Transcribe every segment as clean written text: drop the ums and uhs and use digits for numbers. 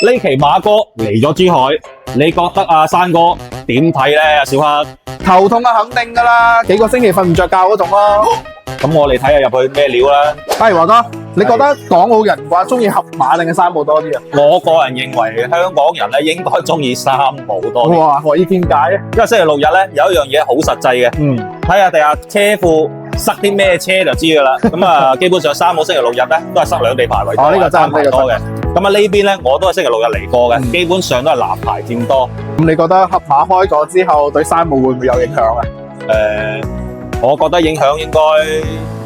呢期馬哥嚟咗珠海，你覺得阿山哥點睇咧？阿小黑頭痛啊，肯定噶啦，幾個星期瞓唔着覺嗰種咯。咁我哋睇下入去咩料啦。係華哥，你覺得港澳人嘅話中意盒馬定係山姆多啲啊？我個人認為香港人咧應該中意山姆多啲。哇，何以見解咧？因為星期六日咧有一樣嘢好實際嘅，睇下地下車庫塞啲咩車就知噶啦。咁啊，基本上山姆星期六日咧都係塞兩地牌為多，呢個真係牌多嘅。咁啊呢邊咧我都係星期六日嚟過嘅，基本上都係藍牌佔多。咁你覺得盒馬開咗之後對山姆會唔會有影響啊？我覺得影響應該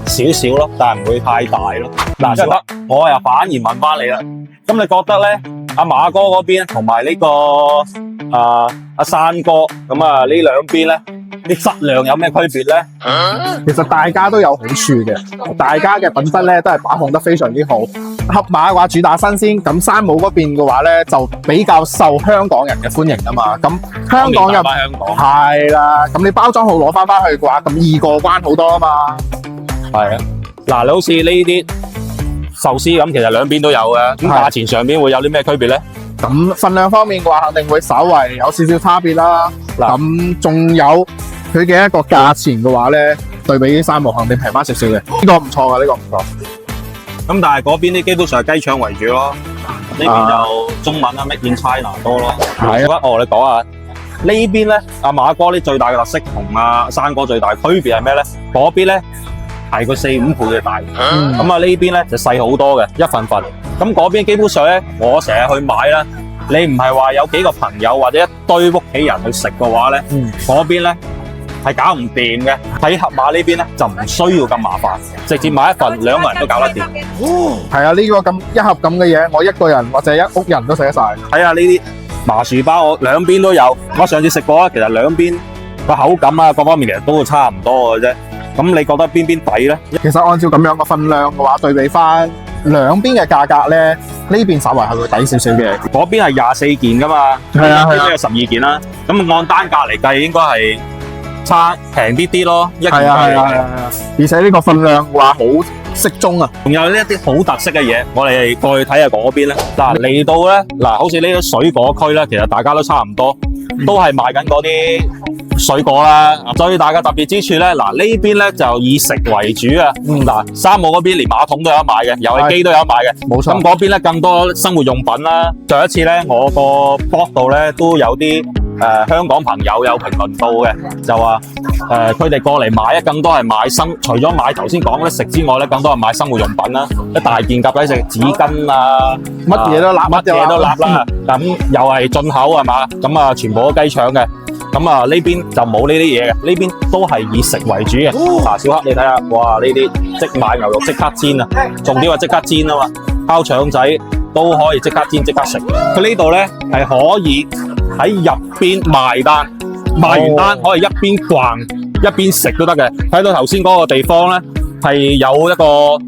少少咯，但係唔會太大咯。嗱，小黑，我又反而問翻你啦。咁你覺得咧，阿馬哥嗰邊同埋呢個阿山哥咁啊呢兩邊咧，啲質量有咩區別咧？其實大家都有好處嘅，大家嘅品質咧都係把控得非常之好。盒馬嘅話主打新鮮，咁山姆嗰邊嘅話咧就比較受香港人嘅歡迎啊嘛。咁香港人係啦，咁你包裝好攞翻去嘅話，咁易過關好多啊嘛。係啊，嗱，你好似呢啲壽司咁，其實兩邊都有嘅。咁價錢上邊會有啲咩區別咧？咁份量方面嘅話，肯定會稍為有少少差別啦。咁仲有佢嘅一個價錢嘅話咧，對比啲山姆肯定平翻少少嘅。呢個唔錯㗎，呢個唔錯。咁但係嗰邊啲基本上係雞腸為主咯，呢邊就中文啦，Made in China 多咯。係啊，你講下呢邊咧，阿馬哥呢最大嘅特色同阿山哥最大區別係咩咧？嗰邊咧係個4-5倍嘅大，咁啊呢邊咧就細好多嘅，一份份。咁嗰邊基本上咧，我成日去買啦，你唔係話有幾個朋友或者一堆屋企人去食嘅話咧，嗰邊咧係搞唔掂嘅。喺盒馬呢邊咧就唔需要咁麻煩，直接買一份，兩個人都搞得掂。係啊，呢個咁一盒咁嘅嘢，我一個人或者一屋人都食得晒。睇下呢啲麻薯包，我兩邊都有。我上次食過啦，其實兩邊個口感啊，各方面其實都會差唔多嘅啫。咁你覺得邊邊抵咧？其實按照咁樣嘅分量嘅話，對比翻兩邊嘅價格咧，呢邊稍為係會抵少少嘅。嗰邊係24件噶嘛，係啊，呢邊有12件啦。咁按單價嚟計，應該係差平啲啲咯。一件係而且呢個分量嘅話好適中啊。仲有呢一啲好特色嘅嘢，我哋過去睇下嗰邊咧。嗱，嚟到咧，嗱，好似呢啲水果區咧，其實大家都差唔多，都係賣緊嗰啲水果啦。最大嘅特別之處咧，嗱，呢邊咧就以食為主啊。嗱，山姆嗰邊連馬桶都有得買嘅，遊戲機都有得買嘅。冇錯。咁嗰邊咧更多生活用品啦。上一次咧，我個 blog 度咧都有啲香港朋友有評論到嘅，就話佢哋過嚟買啊，更多係買除咗買頭先講咧食之外咧，更多係買生活用品啦，一大件夾仔食紙巾啊，乜嘢都揦，乜嘢都揦啦。咁又係進口係嘛？咁啊，全部都雞腸嘅。咁啊，呢邊就冇呢啲嘢嘅，呢邊都係以食為主嘅。嗱，小黑你睇下，哇！呢啲即買牛肉即刻煎啊，重點係即刻煎啊嘛，烤腸仔都可以即刻煎即刻食。佢呢度咧係可以喺入邊賣單，賣完單可以一邊逛一邊食都得嘅。睇到頭先嗰個地方咧係有一個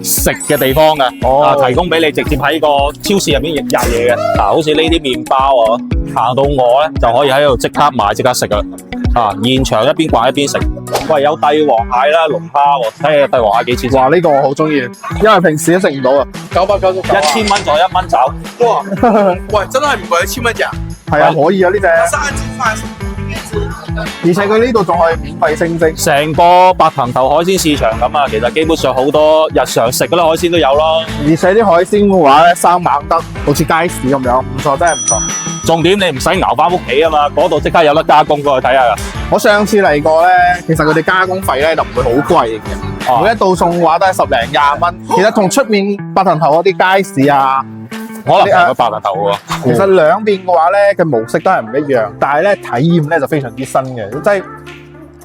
食嘅地方嘅，提供俾你直接喺個超市入邊入嘢嘅。嗱，好似呢啲麵包啊，行到我咧就可以喺度即刻買即刻食噶。現場一邊逛一邊食。喂，有帝王蟹啦、龍蝦喎，睇下帝王蟹幾錢？哇，呢個我好中意，因為平時都食唔到啊。999，1000蚊就1蚊走。哇，喂，真係唔貴，1000蚊咋？係啊，可以啊呢隻。而且佢呢度仲可以免費升職，成個白藤頭海鮮市場咁啊，其實基本上好多日常食嗰啲海鮮都有咯。而且啲海鮮嘅話咧，生猛得好似街市咁樣，唔錯，真係唔錯。重點你唔使熬翻屋企啊嘛，嗰度即刻有得加工過去睇下噶。我上次嚟過咧，其實佢哋加工費咧就唔會好貴嘅，每一道餸嘅話都係10零20蚊。其實同出面白藤頭嗰啲街市啊，可能係個白藤頭喎。其實兩邊嘅話咧嘅模式都係唔一樣，但係咧體驗咧就非常之新嘅，即係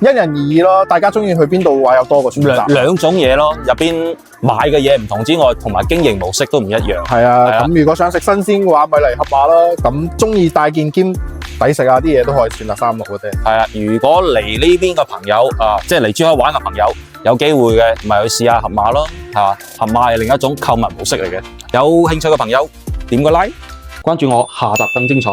因人而異咯。大家中意去邊度嘅話有多個選擇。兩種嘢咯，入邊買嘅嘢唔同之外，同埋經營模式都唔一樣。係啊，咁如果想食新鮮嘅話，咪嚟盒馬啦。咁中意大件兼抵食啊啲嘢都可以選擇山姆嘅啫。係啊，如果嚟呢邊嘅朋友即係嚟珠海玩嘅朋友，有機會嘅咪去試下盒馬咯，係嘛？盒馬係另一種購物模式嚟嘅。有興趣嘅朋友點個 like，關注我，下集更精彩。